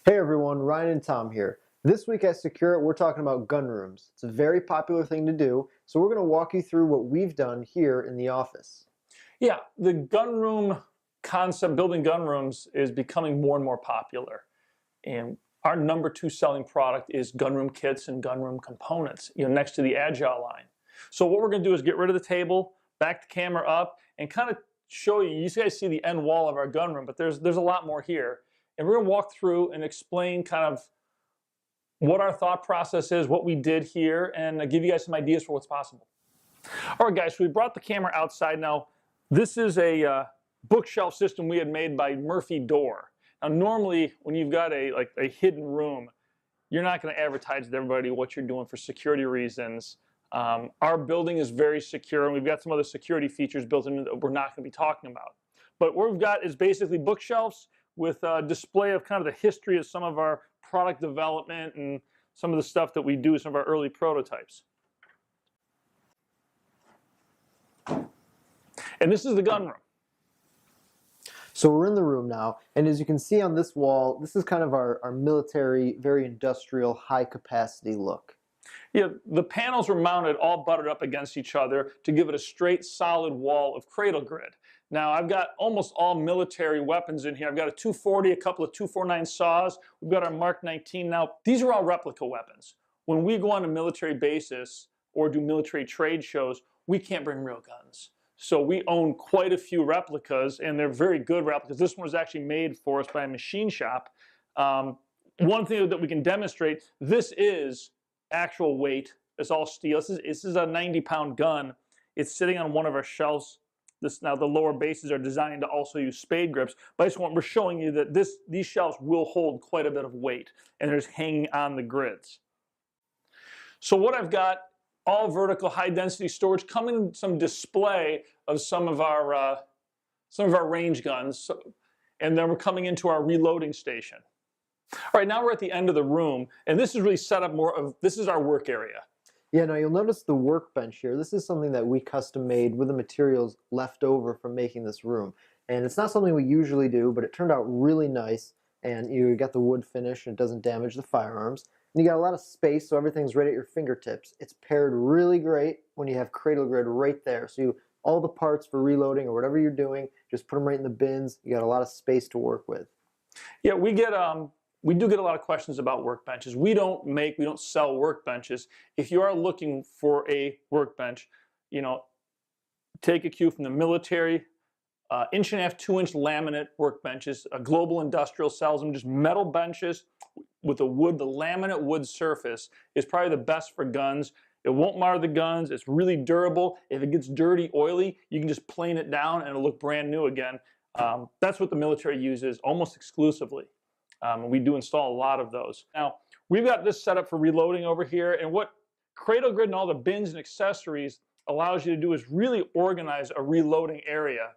Hey everyone, Ryan and Tom here. This week at SecureIt, we're talking about gun rooms. It's a very popular thing to do, so we're going to walk you through what we've done here in the office. Yeah, the gun room concept, building gun rooms, is becoming more and more popular. And our number 2 selling product is gun room kits and gun room components, next to the Agile line. So what we're going to do is get rid of the table, back the camera up, and kind of show you. You guys see the end wall of our gun room, but there's a lot more here. And we're going to walk through and explain kind of what our thought process is, what we did here, and give you guys some ideas for what's possible. All right, guys, so we brought the camera outside. Now, this is a bookshelf system we had made by Murphy Door. Now, normally, when you've got a hidden room, you're not going to advertise to everybody what you're doing for security reasons. Our building is very secure, and we've got some other security features built in that we're not going to be talking about. But what we've got is basically bookshelves with a display of kind of the history of some of our product development and some of the stuff that we do, some of our early prototypes. And this is the gun room. So we're in the room now, and as you can see on this wall, this is kind of our military, very industrial, high-capacity look. Yeah, the panels were mounted all butted up against each other to give it a straight, solid wall of cradle grid. Now, I've got almost all military weapons in here. I've got a 240, a couple of 249 saws. We've got our Mark 19 now. These are all replica weapons. When we go on a military basis or do military trade shows, we can't bring real guns. So we own quite a few replicas, and they're very good replicas. This one was actually made for us by a machine shop. One thing that we can demonstrate, this is actual weight. It's all steel. This is a 90-pound gun. It's sitting on one of our shelves. Now the lower bases are designed to also use spade grips, but we're showing you that these shelves will hold quite a bit of weight, and they're just hanging on the grids. So what I've got, all vertical high density storage, coming some display of some of our range guns, and then we're coming into our reloading station. All right, now we're at the end of the room, and this is really set up more of, this is our work area. Yeah, now you'll notice the workbench here. This is something that we custom made with the materials left over from making this room. And it's not something we usually do, but it turned out really nice. And you got the wood finish and it doesn't damage the firearms. And you got a lot of space, so everything's right at your fingertips. It's paired really great when you have cradle grid right there. So all the parts for reloading or whatever you're doing, just put them right in the bins. You got a lot of space to work with. Yeah, we do get a lot of questions about workbenches. We don't sell workbenches. If you are looking for a workbench, take a cue from the military. 1.5 to 2-inch laminate workbenches. Global Industrial sells them, just metal benches with the laminate wood surface is probably the best for guns. It won't mar the guns. It's really durable. If it gets dirty, oily, you can just plane it down and it'll look brand new again. That's what the military uses almost exclusively. We do install a lot of those. Now, we've got this set up for reloading over here, and what Cradle Grid and all the bins and accessories allows you to do is really organize a reloading area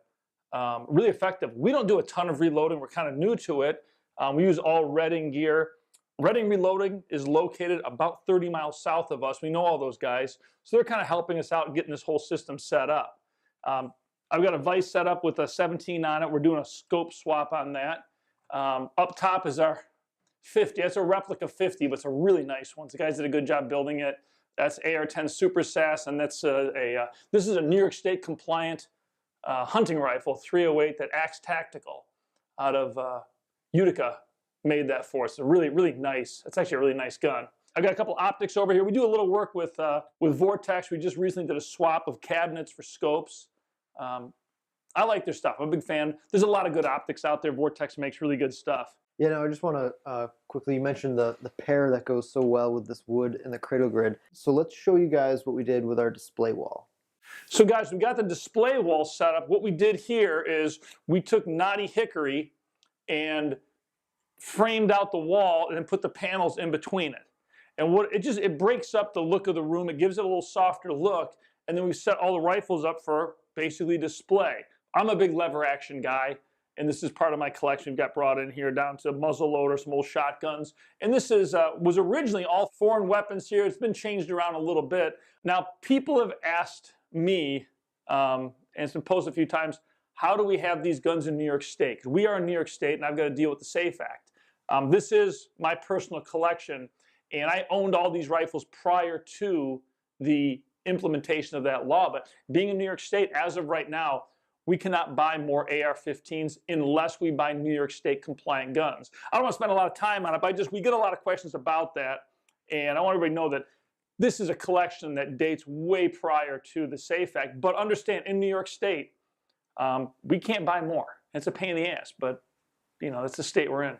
really effective. We don't do a ton of reloading. We're kind of new to it. We use all Reading gear. Reading Reloading is located about 30 miles south of us. We know all those guys, so they're kind of helping us out and getting this whole system set up. I've got a vise set up with a 17 on it. We're doing a scope swap on that. Up top is our 50. It's a replica 50, but it's a really nice one. The guys did a good job building it. That's AR-10 Super SAS, and that's this is a New York State compliant hunting rifle, 308, that Axe Tactical out of Utica made that for us. It's really, really nice. It's actually a really nice gun. I've got a couple optics over here. We do a little work with Vortex. We just recently did a swap of cabinets for scopes. I like their stuff. I'm a big fan. There's a lot of good optics out there. Vortex makes really good stuff. Yeah, no, I just want to quickly, you mentioned the pair that goes so well with this wood and the cradle grid. So let's show you guys what we did with our display wall. So guys, we got the display wall set up. What we did here is we took knotty hickory and framed out the wall and then put the panels in between it. And it breaks up the look of the room. It gives it a little softer look. And then we set all the rifles up for basically display. I'm a big lever action guy, and this is part of my collection. We've got brought in here down to muzzle loader, some old shotguns. And this was originally all foreign weapons here. It's been changed around a little bit. Now, people have asked me, and it's been posted a few times, how do we have these guns in New York State? 'Cause we are in New York State, and I've got to deal with the SAFE Act. This is my personal collection, and I owned all these rifles prior to the implementation of that law. But being in New York State, as of right now, we cannot buy more AR-15s unless we buy New York State compliant guns. I don't want to spend a lot of time on it, but we get a lot of questions about that, and I want everybody to know that this is a collection that dates way prior to the SAFE Act. But understand, in New York State, we can't buy more. It's a pain in the ass, but you know, that's the state we're in.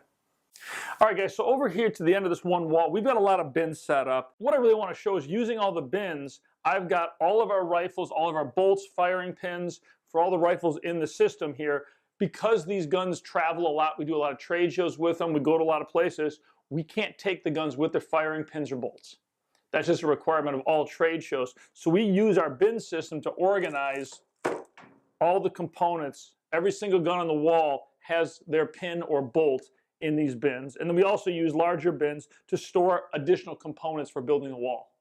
All right, guys, so over here to the end of this one wall, we've got a lot of bins set up. What I really want to show is using all the bins, I've got all of our rifles, all of our bolts, firing pins for all the rifles in the system here. Because these guns travel a lot, we do a lot of trade shows with them, we go to a lot of places, we can't take the guns with their firing pins or bolts. That's just a requirement of all trade shows. So we use our bin system to organize all the components. Every single gun on the wall has their pin or bolt in these bins. And then we also use larger bins to store additional components for building a wall.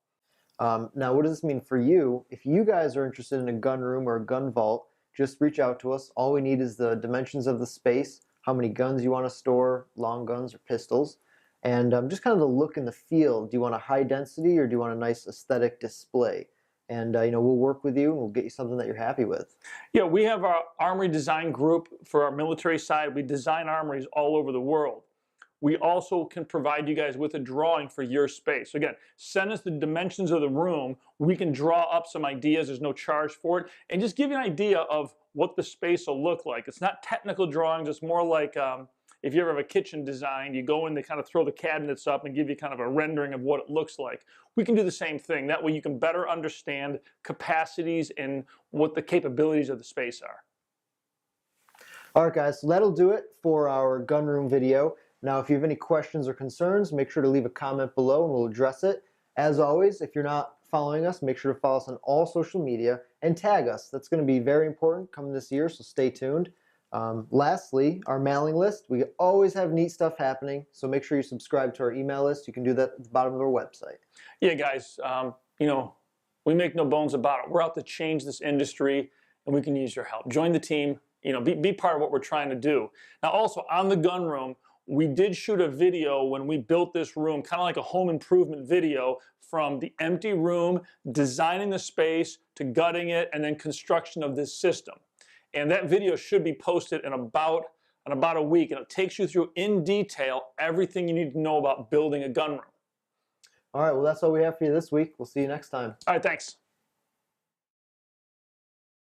Now, what does this mean for you? If you guys are interested in a gun room or a gun vault, just reach out to us. All we need is the dimensions of the space, how many guns you want to store, long guns or pistols, and just kind of the look and the feel. Do you want a high density or do you want a nice aesthetic display? And you know, we'll work with you and we'll get you something that you're happy with. Yeah, we have our armory design group for our military side. We design armories all over the world. We also can provide you guys with a drawing for your space. So again, send us the dimensions of the room. We can draw up some ideas. There's no charge for it. And just give you an idea of what the space will look like. It's not technical drawings. It's more like if you ever have a kitchen design, you go in, they kind of throw the cabinets up and give you kind of a rendering of what it looks like. We can do the same thing. That way you can better understand capacities and what the capabilities of the space are. All right, guys, so that'll do it for our gun room video. Now, if you have any questions or concerns, make sure to leave a comment below and we'll address it. As always, if you're not following us, make sure to follow us on all social media and tag us. That's going to be very important coming this year, so stay tuned. Lastly, our mailing list. We always have neat stuff happening, so make sure you subscribe to our email list. You can do that at the bottom of our website. Yeah, guys, you know, we make no bones about it. We're out to change this industry, and we can use your help. Join the team. You know, be part of what we're trying to do. Now, also, on the gun room, we did shoot a video when we built this room, kind of like a home improvement video, from the empty room, designing the space, to gutting it, and then construction of this system. And that video should be posted in about a week, and it takes you through in detail everything you need to know about building a gun room. All right, well, that's all we have for you this week. We'll see you next time. All right, thanks.